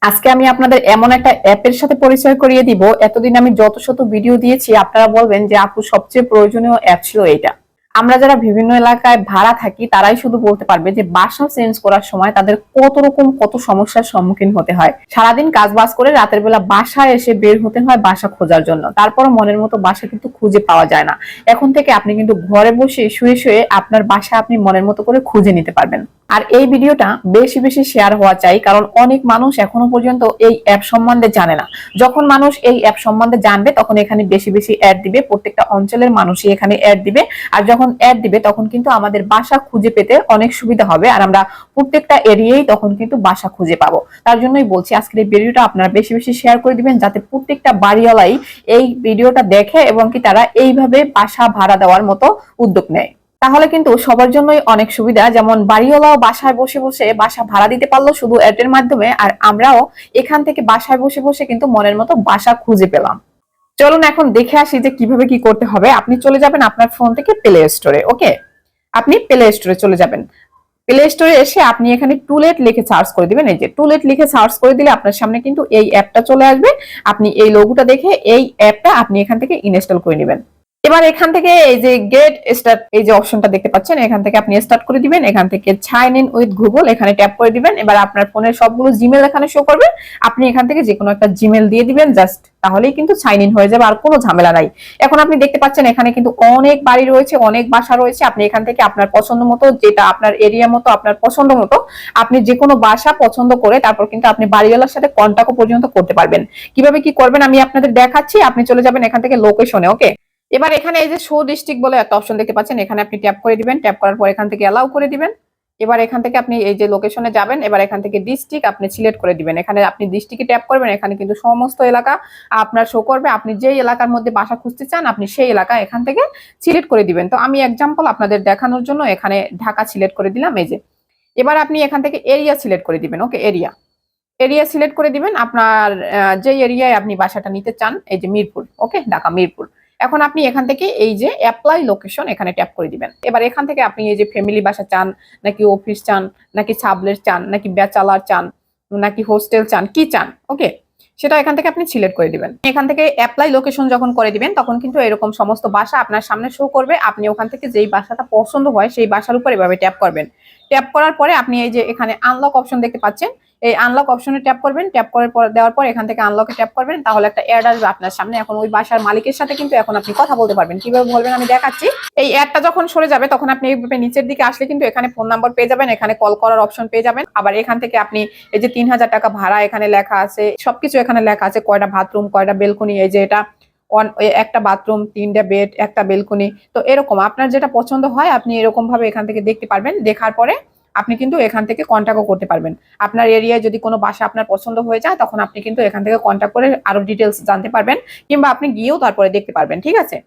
আজকে আমি আপনাদের এমন একটা অ্যাপের সাথে পরিচয় করিয়ে দিব। এতদিন আমি যত শত ভিডিও দিয়েছি আপনারা বলবেন যে আপু সবচেয়ে প্রয়োজনীয় অ্যাপ ছিল এইটা। আমরা যারা বিভিন্ন এলাকায় ভাড়া থাকি তারাই শুধু বলতে পারবে যে বাসা চেঞ্জ করার সময় তাদের কত সমস্যার সম্মুখীন হতে হয়। সারাদিন কাজ বাজ করে রাতের বেলা বাসায় এসে বের হতে হয় বাসা খোঁজার জন্য, তারপর মনের মতো বাসা কিন্তু খুঁজে পাওয়া যায় না। এখন থেকে আপনি কিন্তু ঘরে বসে শুয়ে শুয়ে আপনার বাসা আপনি মনের মতো করে খুঁজে নিতে পারবেন। আর এই ভিডিওটা বেশি বেশি শেয়ার হওয়া চাই, কারণ অনেক মানুষ এখনো পর্যন্ত এই অ্যাপ সম্বন্ধে জানে না। যখন মানুষ এই অ্যাপ সম্বন্ধে জানবে তখন এখানে বেশি বেশি অ্যাড দিবে, প্রত্যেকটা অঞ্চলের মানুষই এখানে অ্যাড দিবে। আর যখন অ্যাড দিবে তখন কিন্তু আমাদের বাসা খুঁজে পেতে অনেক সুবিধা হবে, আর আমরা প্রত্যেকটা এরিয়ায় তখন কিন্তু বাসা খুঁজে পাবো। তার জন্যই বলছি আজকের এই ভিডিওটা আপনারা বেশি বেশি শেয়ার করে দিবেন, যাতে প্রত্যেকটা বাড়িওয়ালাই এই ভিডিওটা দেখে এবং কি তারা এইভাবে বাসা ভাড়া দেওয়ার মতো উদ্যোগ নেয়। তাহলে কিন্তু সবার জন্যই অনেক সুবিধা, যেমন বাড়িওয়ালাও বাসায় বসে বসে বাসা ভাড়া দিতে পারলো শুধু অ্যাপের মাধ্যমে, আর আমরাও এখান থেকে বাসায় বসে বসে কিন্তু মনের মতো বাসা খুঁজে পেলাম। চলুন এখন দেখে আসি যে কিভাবে কি করতে হবে। আপনি চলে যাবেন আপনার ফোন থেকে প্লে স্টোরে। ওকে, আপনি প্লে স্টোরে চলে যাবেন। প্লে স্টোরে এসে আপনি এখানে টুলেট লিখে সার্চ করে দিবেন। এই যে টুলেট লিখে সার্চ করে দিলে আপনার সামনে কিন্তু এই অ্যাপটা চলে আসবে। আপনি এই লোগোটা দেখে এই অ্যাপটা আপনি এখান থেকে ইনস্টল করে নেবেন। এবার এখান থেকে এই যে গেট স্টার্ট এই যে অপশনটা দেখতে পাচ্ছেন, এখান থেকে আপনি স্টার্ট করে দিবেন। এখান থেকে সাইন ইন উইথ গুগল এখানে ট্যাপ করে দিবেন। এবার আপনার ফোনের সবগুলো জিমেল এখানে শো করবে। আপনি এখান থেকে যে কোনো একটা জিমেল দিয়ে দিবেন জাস্ট, তাহলেই কিন্তু সাইন ইন হয়ে যাবে, আর কোনো ঝামেলা নাই। এখন আপনি দেখতে পাচ্ছেন এখানে কিন্তু অনেক বাড়ি রয়েছে, অনেক বাসা রয়েছে। আপনি এখান থেকে আপনার পছন্দ মতো, যেটা আপনার এরিয়া মতো, আপনার পছন্দ মতো আপনি যে কোনো বাসা পছন্দ করে তারপর কিন্তু আপনি বাড়িওয়ালার সাথে কন্টাক্ট পর্যন্ত করতে পারবেন। কিভাবে কি করবেন আমি আপনাদের দেখাচ্ছি। আপনি চলে যাবেন এখান থেকে লোকেশনে। ওকে, এবার এখানে এই যে শো ডিস্ট্রিক্ট বলে একটা অপশন দেখতে পাচ্ছেন, এখানে আপনি ট্যাপ করে দিবেন। ট্যাপ করার পর এখান থেকে অ্যালাউ করে দিবেন। এবার এখান থেকে আপনি এই যে লোকেশনে যাবেন। এবার এখান থেকে ডিস্ট্রিক্ট আপনি সিলেক্ট করে দিবেন। এখানে আপনি ডিস্ট্রিক্টে ট্যাপ করবেন। এখানে কিন্তু সমস্ত এলাকা আপনার শো করবে। আপনি যেই এলাকার মধ্যে বাসা খুঁজতে চান আপনি সেই এলাকা এখান থেকে সিলেক্ট করে দিবেন। তো আমি এক্সাম্পল আপনাদের দেখানোর জন্য এখানে ঢাকা সিলেক্ট করে দিলাম। এই যে এবার আপনি এখান থেকে এরিয়া সিলেক্ট করে দিবেন। ওকে, এরিয়া এরিয়া সিলেক্ট করে দিবেন আপনার যে এরিয়ায় আপনি বাসাটা নিতে চান। এই যে মিরপুর, ওকে, ঢাকা মিরপুর। এখন আপনি এখান থেকে এই যে অ্যাপ্লাই লোকেশন এখানে ট্যাপ করে দিবেন। এবার এখান থেকে আপনি এই যে ফ্যামিলি বাসা চান, নাকি অফিস চান, নাকি সাবলেট চান, নাকি ব্যাচেলার চান, নাকি হোস্টেল চান, কি চান, ওকে, সেটা এখান থেকে আপনি সিলেক্ট করে দিবেন। এখান থেকে অ্যাপ্লাই লোকেশন যখন করে দিবেন তখন কিন্তু এরকম সমস্ত বাসা আপনার সামনে শো করবে। আপনি ওখান থেকে যেই বাসাটা পছন্দ হয় সেই বাসার উপর এভাবে ট্যাপ করবেন। ট্যাপ করার পরে আপনি এই যে এখানে আনলক অপশন দেখতে পাচ্ছেন, এই আনলক অপশনে ট্যাপ করবেন। ট্যাপ করার পর দেওয়ার পর এখান থেকে আনলকে ট্যাপ করবেন, তাহলে একটা অ্যাড আসবে আপনার সামনে। এখন ওই বাসার মালিকের সাথে কিন্তু এখন আপনি কথা বলতে পারবেন। কিভাবে বলবেন আমি দেখাচ্ছি। এই অ্যাডটা যখন সরে যাবে তখন আপনি এইভাবে নিচের দিকে আসলে কিন্তু এখানে ফোন নাম্বার পেয়ে যাবেন, এখানে কল করার অপশন পেয়ে যাবেন। আবার এখান থেকে আপনি এই যে 3000 টাকা ভাড়া এখানে লেখা আছে, সবকিছু এখানে লেখা আছে, কয়টা বাথরুম, কয়টা বেলকনি, এই যে এটা একটা বাথরুম, 3টা বেড, একটা বেলকনি। তো এরকম আপনার যেটা পছন্দ হয় আপনি এরকম ভাবে এখান থেকে দেখতে পারবেন। দেখার পরে আপনি কিন্তু এখান থেকে কন্ট্যাক্টও করতে পারবেন। আপনার এরিয়ায় যদি কোনো বাসা আপনার পছন্দ হয়ে যায় তখন আপনি কিন্তু এখান থেকে কন্ট্যাক্ট করে আরো ডিটেলস জানতে পারবেন, কিংবা আপনি গিয়েও তারপরে দেখতে পারবেন। ঠিক আছে,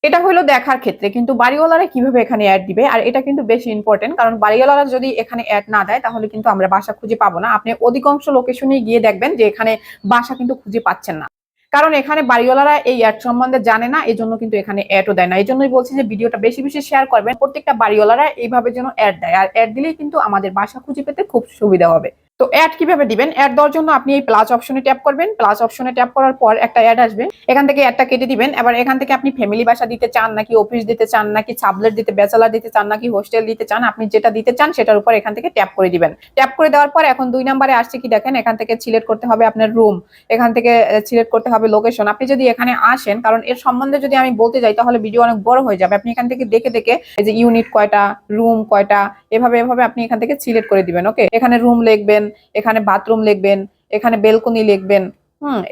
এটা হলো দেখার ক্ষেত্রে। কিন্তু বাড়িওয়ালারা কিভাবে এখানে অ্যাড দিবে, আর এটা কিন্তু বেশি ইম্পর্টেন্ট, কারণ বাড়িওয়ালারা যদি এখানে অ্যাড না দেয় তাহলে কিন্তু আমরা বাসা খুঁজে পাবো না। আপনি অধিকাংশ লোকেশনে গিয়ে দেখবেন যে এখানে বাসা কিন্তু খুঁজে পাচ্ছেন না, কারণ এখানে বাড়িওয়ালারা এই অ্যাড সম্বন্ধে জানে না, এই জন্য কিন্তু এখানে অ্যাডও দেয় না। এই জন্যই বলছি যে ভিডিওটা বেশি বেশি শেয়ার করবেন, প্রত্যেকটা বাড়িওয়ালারা এইভাবে যেন অ্যাড দেয়, আর অ্যাড দিলেই কিন্তু আমাদের বাসা খুঁজে পেতে খুব সুবিধা হবে। তো অ্যাড কিভাবে দিবেন, অ্যাড দেওয়ার জন্য আপনি এই প্লাস অপশনে ট্যাপ করবেন। প্লাস অপশনে ট্যাপ করার পর একটা অ্যাড আসবে, এখান থেকে অ্যাডটা কেটে দিবেন। এবার এখান থেকে আপনি ফ্যামিলি বাসা দিতে চান, নাকি অফিস দিতে চান, নাকি সাবলেট দিতে, ব্যাচেলার দিতে চান, নাকি হোস্টেল দিতে চান, আপনি যেটা দিতে চান সেটার উপর এখান থেকে ট্যাপ করে দিবেন। ট্যাপ করে দেওয়ার পর এখন 2 নম্বরে আসছে কি দেখেন, এখান থেকে সিলেক্ট করতে হবে আপনার রুম, এখান থেকে সিলেক্ট করতে হবে লোকেশন। আপনি যদি এখানে আসেন, কারণ এর সম্বন্ধে যদি আমি বলতে যাই তাহলে ভিডিও অনেক বড় হয়ে যাবে। আপনি এখান থেকে দেখে দেখে এই যে ইউনিট কয়টা, রুম কয়টা, এভাবে এভাবে আপনি এখান থেকে সিলেক্ট করে দিবেন। ওকে, এখানে রুম লিখবেন, এখানে বাথরুম লিখবেন, এখানে বেলকনি লিখবেন,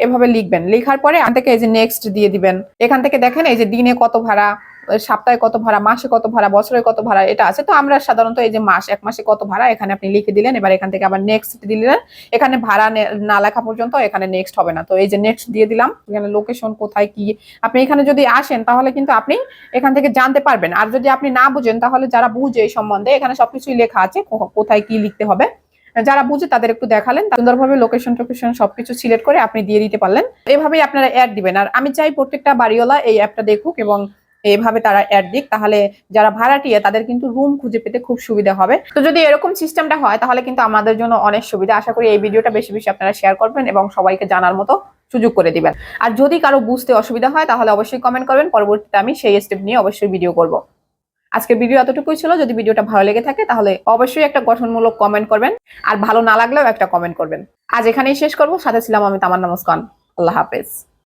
এভাবে লিখবেন। লেখার পরে এখান থেকে এই যে নেক্সট দিয়ে দিবেন। এখান থেকে দেখেন এই যে দিনে কত ভাড়া, সপ্তাহে কত ভাড়া, মাসে কত ভাড়া, বছরে কত ভাড়া, এটা আছে। তো আমরা সাধারণত এই যে এক মাসে কত ভাড়া এখানে আপনি লিখে দিলেন। এবার এখান থেকে আবার নেক্সট দিলেন। এখানে ভাড়া না লেখা পর্যন্ত এখানে নেক্সট হবে না। তো এই যে নেক্সট দিয়ে দিলাম। এখানে লোকেশন কোথায় কি, আপনি এখানে যদি আসেন তাহলে কিন্তু আপনি এখান থেকে জানতে পারবেন। আর যদি আপনি না বুঝেন তাহলে যারা বুঝে এই সম্বন্ধে এখানে সবকিছুই লেখা আছে, কোথায় কি লিখতে হবে। যারা বুঝে তাদের একটু দেখালেন, সুন্দরভাবে লোকেশন টোকেশন সবকিছু সিলেক্ট করে আপনি দিয়ে দিতে পারলেন। এভাবেই আপনারা অ্যাড দিবেন। আর আমি চাই প্রত্যেকটা বাড়িওয়ালা এই অ্যাপটা দেখুক এবং এইভাবে তারা অ্যাড দিক, তাহলে যারা ভাড়াটিয়া তাদের কিন্তু রুম খুঁজে পেতে খুব সুবিধা হবে। তো যদি এরকম সিস্টেমটা হয় তাহলে কিন্তু আমাদের জন্য অনেক সুবিধা। আশা করি এই ভিডিওটা বেশি বেশি আপনারা শেয়ার করবেন এবং সবাইকে জানার মতো সুযোগ করে দিবেন। আর যদি কারো বুঝতে অসুবিধা হয় তাহলে অবশ্যই কমেন্ট করবেন, পরবর্তীতে আমি সেই স্টেপ নিয়ে অবশ্যই ভিডিও করব। আজকের ভিডিও এতটুকুই ছিল। যদি ভিডিওটা ভালো লেগে থাকে তাহলে অবশ্যই একটা গঠনমূলক কমেন্ট করবেন, আর ভালো না লাগলেও একটা কমেন্ট করবেন। আজ এখানেই শেষ করব। সাথে ছিলাম আমি তামান্না মুস্কান। আল্লাহ হাফেজ।